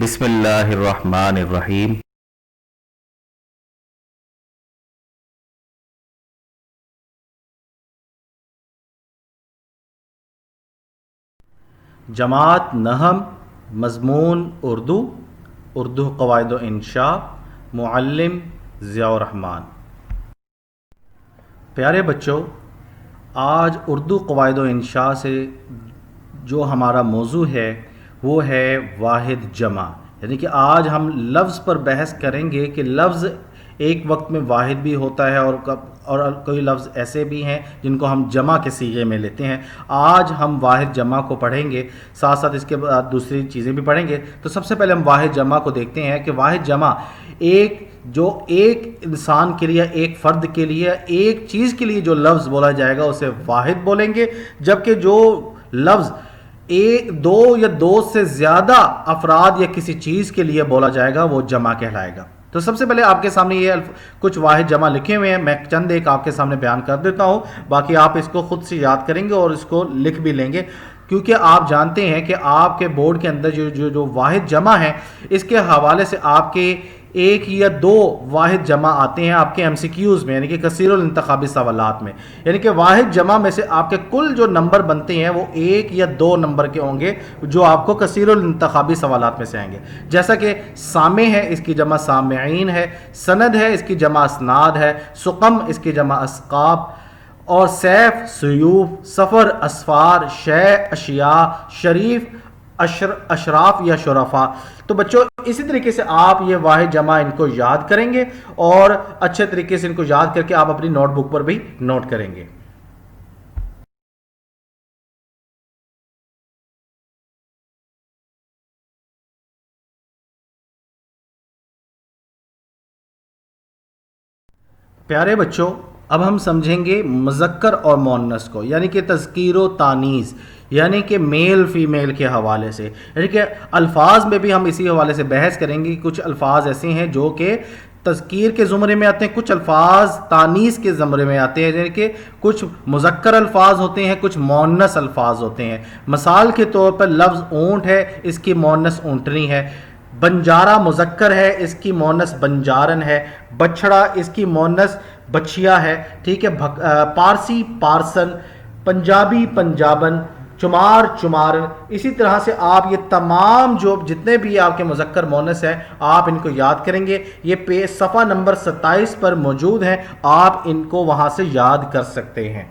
بسم اللہ الرحمن الرحیم۔ جماعت نحم، مضمون اردو قواعد و انشاء، معلم ضیاء الرحمن۔ پیارے بچوں، آج اردو قواعد و انشاء سے جو ہمارا موضوع ہے وہ ہے واحد جمع، یعنی کہ آج ہم لفظ پر بحث کریں گے کہ لفظ ایک وقت میں واحد بھی ہوتا ہے اور کوئی لفظ ایسے بھی ہیں جن کو ہم جمع کے صیغے میں لیتے ہیں۔ آج ہم واحد جمع کو پڑھیں گے، ساتھ ساتھ اس کے بعد دوسری چیزیں بھی پڑھیں گے۔ تو سب سے پہلے ہم واحد جمع کو دیکھتے ہیں کہ واحد جمع ایک انسان کے لیے، ایک فرد کے لیے، ایک چیز کے لیے جو لفظ بولا جائے گا اسے واحد بولیں گے، جبکہ جو لفظ دو یا دو سے زیادہ افراد یا کسی چیز کے لیے بولا جائے گا وہ جمع کہلائے گا۔ تو سب سے پہلے آپ کے سامنے یہ کچھ واحد جمع لکھے ہوئے ہیں، میں چند ایک آپ کے سامنے بیان کر دیتا ہوں، باقی آپ اس کو خود سے یاد کریں گے اور اس کو لکھ بھی لیں گے، کیونکہ آپ جانتے ہیں کہ آپ کے بورڈ کے اندر جو واحد جمع ہے اس کے حوالے سے آپ کے ایک یا دو واحد جمع آتے ہیں آپ کے MCQs میں، یعنی کہ کثیر الانتخابی سوالات میں، یعنی کہ واحد جمع میں سے آپ کے کل جو نمبر بنتے ہیں وہ ایک یا دو نمبر کے ہوں گے جو آپ کو کثیر الانتخابی سوالات میں سے آئیں گے، جیسا کہ سامع ہے اس کی جمع سامعین ہے، سند ہے اس کی جمع اسناد ہے، سقم اس کی جمع اسقاب، اور سیف سیوف، سفر اسفار، شے اشیاء، شریف اشراف یا شرفا۔ تو بچوں اسی طریقے سے آپ یہ واحد جمع ان کو یاد کریں گے اور اچھے طریقے سے ان کو یاد کر کے آپ اپنی نوٹ بک پر بھی نوٹ کریں گے۔ پیارے بچوں، اب ہم سمجھیں گے مذکر اور مؤنث کو، یعنی کہ تذکیر و تانیث، یعنی کہ میل فیمیل کے حوالے سے، یعنی کہ الفاظ میں بھی ہم اسی حوالے سے بحث کریں گے۔ کچھ الفاظ ایسے ہیں جو کہ تذکیر کے زمرے میں آتے ہیں، کچھ الفاظ تانیث کے زمرے میں آتے ہیں، یعنی کہ کچھ مذکر الفاظ ہوتے ہیں، کچھ مؤنث الفاظ ہوتے ہیں۔ مثال کے طور پر لفظ اونٹ ہے، اس کی مؤنث اونٹنی ہے، بنجارہ مذکر ہے، اس کی مؤنث بنجارن ہے، بچھڑا اس کی مؤنث بچھیا ہے، ٹھیک ہے، پارسی پارسن، پنجابی پنجابن، چمار چمارن۔ اسی طرح سے آپ یہ تمام جو جتنے بھی آپ کے مذکر مؤنث ہیں آپ ان کو یاد کریں گے، یہ صفحہ نمبر 27 پر موجود ہیں، آپ ان کو وہاں سے یاد کر سکتے ہیں۔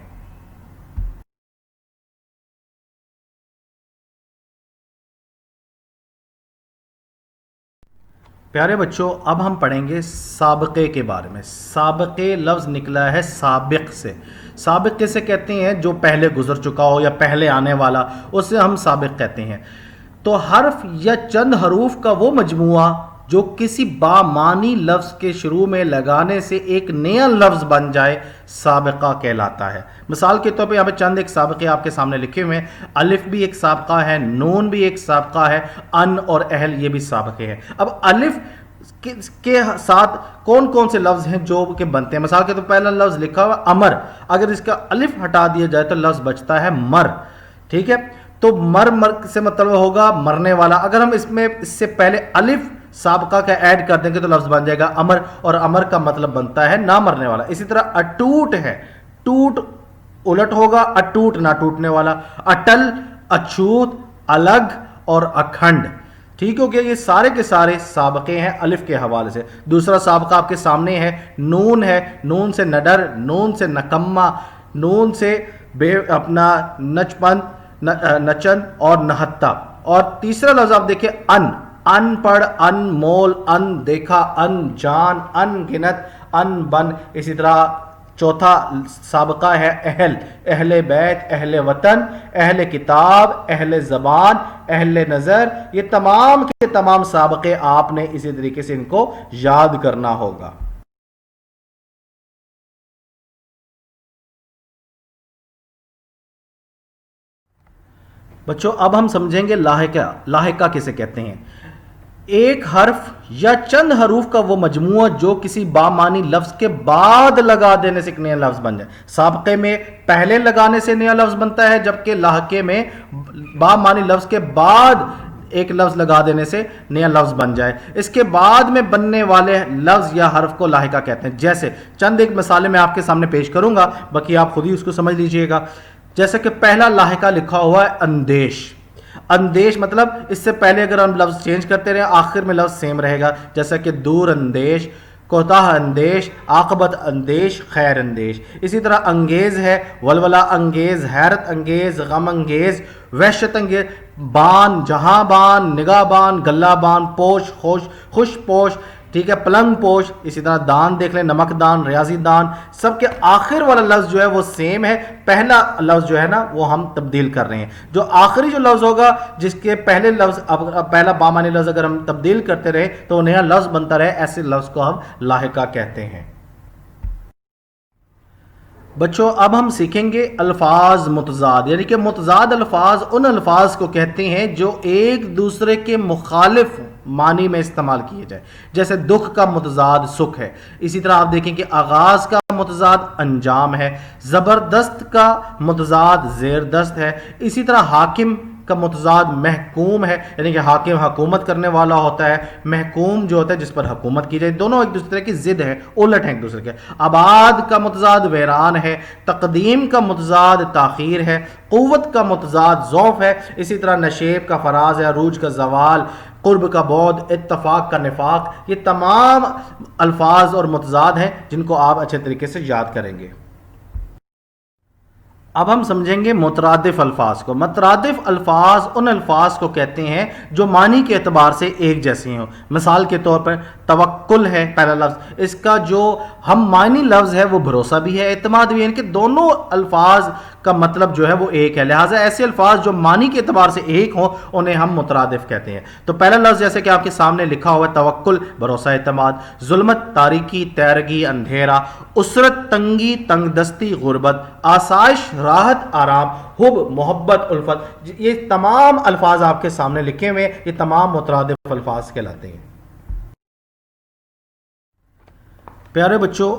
پیارے بچوں، اب ہم پڑھیں گے سابقے کے بارے میں۔ سابقے لفظ نکلا ہے سابق سے۔ سابق کیسے کہتے ہیں؟ جو پہلے گزر چکا ہو یا پہلے آنے والا، اسے ہم سابق کہتے ہیں۔ تو حرف یا چند حروف کا وہ مجموعہ جو کسی بامعنی لفظ کے شروع میں لگانے سے ایک نیا لفظ بن جائے سابقہ کہلاتا ہے۔ مثال کے طور پہ یہاں پہ چند ایک سابقے آپ کے سامنے لکھے ہوئے ہیں۔ الف بھی ایک سابقہ ہے، نون بھی ایک سابقہ ہے، ان اور اہل یہ بھی سابقے ہیں۔ اب الف کے ساتھ کون کون سے لفظ ہیں جو کہ بنتے ہیں؟ مثال کے طور پہ پہلا لفظ لکھا ہوا امر، اگر اس کا الف ہٹا دیا جائے تو لفظ بچتا ہے مر، ٹھیک ہے۔ تو مر سے مطلب ہوگا مرنے والا۔ اگر ہم اس سے پہلے الف سابقہ کا ایڈ کر دیں گے تو لفظ بن جائے گا امر، اور امر کا مطلب بنتا ہے نہ مرنے والا۔ اسی طرح اٹوٹ ہے، ٹوٹ الٹ ہوگا، اٹوٹ نہ ٹوٹنے والا، اٹل، اچھوت، الگ اور اکھنڈ، ٹھیک ہو گیا۔ یہ سارے کے سارے سابقے ہیں الف کے حوالے سے۔ دوسرا سابقہ آپ کے سامنے ہے نون ہے، نون سے نڈر، نون سے نکما، نون سے بے اپنا نچپن، نچن اور نہتا۔ اور تیسرا لفظ آپ دیکھیں ان پڑھ، ان مول، ان دیکھا، ان جان، ان گنت، ان بن۔ اسی طرح چوتھا سابقہ ہے اہل بیت، اہل وطن، اہل کتاب، اہل زبان، اہل نظر۔ یہ تمام کے تمام سابقے آپ نے اسی طریقے سے ان کو یاد کرنا ہوگا۔ بچوں اب ہم سمجھیں گے لاحقہ۔ لاحقہ کسے کہتے ہیں؟ ایک حرف یا چند حروف کا وہ مجموعہ جو کسی بامعنی لفظ کے بعد لگا دینے سے ایک نیا لفظ بن جائے۔ سابقے میں پہلے لگانے سے نیا لفظ بنتا ہے، جبکہ لاحقے میں بامعنی لفظ کے بعد ایک لفظ لگا دینے سے نیا لفظ بن جائے. اس کے بعد میں بننے والے لفظ یا حرف کو لاحقہ کہتے ہیں. جیسے چند ایک مثالیں میں آپ کے سامنے پیش کروں گا، باقی آپ خود ہی اس کو سمجھ لیجئے گا. جیسے کہ پہلا لاحقہ لکھا ہوا ہے اندیش. اندیش مطلب اس سے پہلے اگر ہم لفظ چینج کرتے رہے آخر میں لفظ سیم رہے گا. جیسا کہ دور اندیش، کوتاہ اندیش، عاقبت اندیش، خیر اندیش. اسی طرح انگیز ہے ولولہ انگیز، حیرت انگیز، غم انگیز، وحشت انگیز. بان جہاں بان، نگاہ بان، گلہ بان، پوش خوش پوش، ٹھیک ہے، پلنگ پوش. اسی طرح دان دیکھ لیں، نمک دان، ریاضی دان. سب کے آخر والا لفظ جو ہے وہ سیم ہے، پہلا لفظ جو ہے نا وہ ہم تبدیل کر رہے ہیں. جو آخری جو لفظ ہوگا جس کے پہلے لفظ پہلا بامانی لفظ اگر ہم تبدیل کرتے رہے تو وہ نیا لفظ بنتا رہے، ایسے لفظ کو ہم لاحقہ کہتے ہیں. بچوں اب ہم سیکھیں گے الفاظ متضاد، یعنی کہ متضاد الفاظ ان الفاظ کو کہتے ہیں جو ایک دوسرے کے مخالف معنی میں استعمال کیے جائے. جیسے دکھ کا متضاد سکھ ہے. اسی طرح آپ دیکھیں کہ آغاز کا متضاد انجام ہے. زبردست کا متضاد زیر دست ہے. اسی طرح حاکم کا متضاد محکوم ہے، یعنی کہ حاکم حکومت کرنے والا ہوتا ہے، محکوم جو ہوتا ہے جس پر حکومت کی جائے. دونوں ایک دوسرے کی ضد ہے، الٹ ہیں ایک دوسرے کے. آباد کا متضاد ویران ہے. تقدیم کا متضاد تاخیر ہے. قوت کا متضاد ضعف ہے. اسی طرح نشیب کا فراز ہے، عروج کا زوال، قرب کا بعد، اتفاق کا نفاق. یہ تمام الفاظ اور متضاد ہیں جن کو آپ اچھے طریقے سے یاد کریں گے. اب ہم سمجھیں گے مترادف الفاظ کو. مترادف الفاظ ان الفاظ کو کہتے ہیں جو معنی کے اعتبار سے ایک جیسی ہوں. مثال کے طور پر توکل ہے پہلا لفظ، اس کا جو ہم معنی لفظ ہے وہ بھروسہ بھی ہے، اعتماد بھی ہے، یعنی کہ دونوں الفاظ کا مطلب جو ہے وہ ایک ہے. لہٰذا ایسے الفاظ جو معنی کے اعتبار سے ایک ہوں انہیں ہم مترادف کہتے ہیں. تو پہلا لفظ جیسے کہ آپ کے سامنے لکھا ہوا ہے توکل، بھروسہ، اعتماد. ظلمت تاریکی، تیرگی، اندھیرا. اسرت تنگی، تنگ دستی، غربت. آسائش راحت، آرام. حب محبت، الفت. یہ تمام الفاظ آپ کے سامنے لکھے ہوئے ہیں، یہ تمام مترادف الفاظ کہلاتے ہیں. پیارے بچوں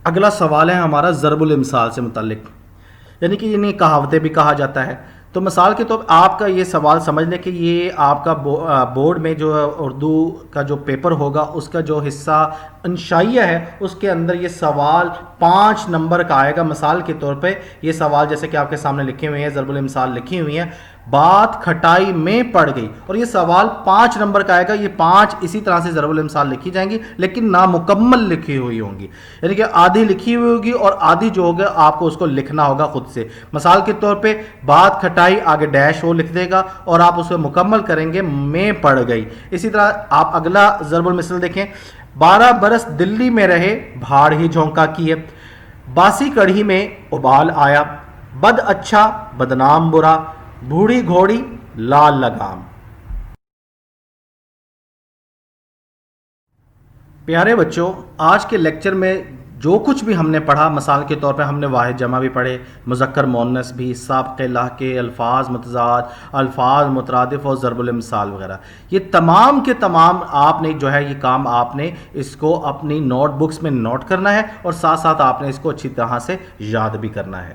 اگلا سوال ہے ہمارا ضرب الامثال سے متعلق، یعنی کہ انہیں کہاوتیں بھی کہا جاتا ہے. تو مثال کے طور آپ کا یہ سوال سمجھ لیں کہ یہ آپ کا بورڈ میں جو اردو کا جو پیپر ہوگا اس کا جو حصہ انشائیہ ہے اس کے اندر یہ سوال 5 نمبر کا آئے گا. مثال کے طور پہ یہ سوال جیسے کہ آپ کے سامنے لکھے ہوئے ہیں، ضرب الامثال لکھی ہوئی ہیں. بات کھٹائی میں پڑ گئی، اور یہ سوال 5 نمبر کا آئے گا. یہ 5 اسی طرح سے ضرب الامثال لکھی جائیں گی لیکن نامکمل لکھی ہوئی ہوں گی، یعنی کہ آدھی لکھی ہوئی ہوگی اور آدھی جو ہوگا آپ کو اس کو لکھنا ہوگا خود سے. مثال کے طور پہ بات کھٹائی، آگے ڈیش وہ لکھ دے گا اور آپ اسے مکمل کریں گے میں پڑ گئی. اسی طرح آپ اگلا ضرب المثل دیکھیں. 12 برس دلی میں رہے، بھاڑ ہی جھونکا کیے. باسی کڑھی میں ابال آیا. بد اچھا، بدنام برا. بوڑھی گھوڑی، لال لگام. پیارے بچوں آج کے لیکچر میں جو کچھ بھی ہم نے پڑھا، مثال کے طور پہ ہم نے واحد جمع بھی پڑھے، مذکر مؤنث بھی، سابقے لاحقے، الفاظ متضاد، الفاظ مترادف اور ضرب الامثال وغیرہ، یہ تمام کے تمام آپ نے جو ہے یہ کام آپ نے اس کو اپنی نوٹ بکس میں نوٹ کرنا ہے اور ساتھ ساتھ آپ نے اس کو اچھی طرح سے یاد بھی کرنا ہے.